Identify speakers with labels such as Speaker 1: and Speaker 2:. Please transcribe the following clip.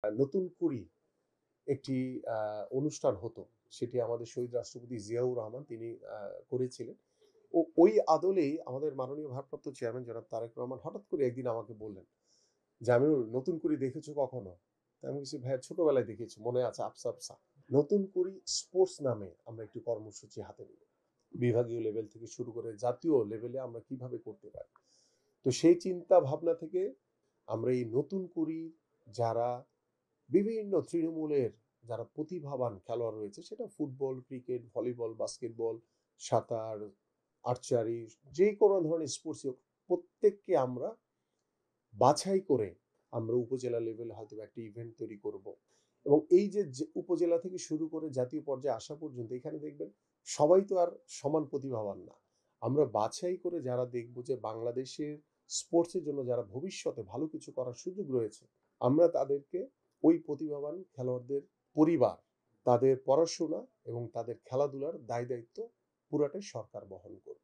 Speaker 1: নতুন কুড়ি একটি অনুষ্ঠান হতো। সেটি আমাদের শহীদ রাষ্ট্রপতি জিয়াউর রহমান তিনি করেছিলেন। ওই আদলেই আমাদের মাননীয় ভারপ্রাপ্ত চেয়ারম্যান জনাব তারেক রহমান হঠাৎ করে একদিন আমাকে বললেন, "জামিউল, নতুন কুড়ি দেখেছো কখনো?" তা আমি বলছি, "ভাইয়া ছোটবেলায় দেখেছি, মনে আছে আবসা, আবসা। নতুন কুড়ি স্পোর্টস নামে আমরা একটি কর্মসূচি হাতে নিব। বিভাগীয় লেভেল থেকে শুরু করে জাতীয় লেভেলে আমরা কিভাবে করতে পারি।" তো সেই চিন্তা ভাবনা থেকে আমরা এই নতুন কুড়ি যারা বিভিন্ন তৃণমূলের যারা প্রতিভাবান খেলোয়াড় রয়েছে, সেটা ফুটবল, ক্রিকেট, ভলিবল, বাস্কেটবল, সাঁতার, আর্চারি, যে কোনো ধরনের স্পোর্টসই হোক, প্রত্যেককে আমরা বাছাই করে আমরা উপজেলা লেভেলে হয়তো একটা ইভেন্ট তৈরি করব। এবং এই যে উপজেলা থেকে শুরু করে জাতীয় পর্যায়ে আসা পর্যন্ত এখানে দেখবেন সবাই তো আর সমান প্রতিভাবান না। আমরা বাছাই করে যারা দেখব যে বাংলাদেশের স্পোর্টসের জন্য যারা ভবিষ্যতে ভালো কিছু করার সুযোগ রয়েছে, আমরা তাদেরকে ওই প্রতিভাবান খেলোয়াড়দের পরিবার, তাদের পড়াশোনা এবং তাদের খেলাধুলার দায় দায়িত্ব পুরাটাই সরকার বহন করবে।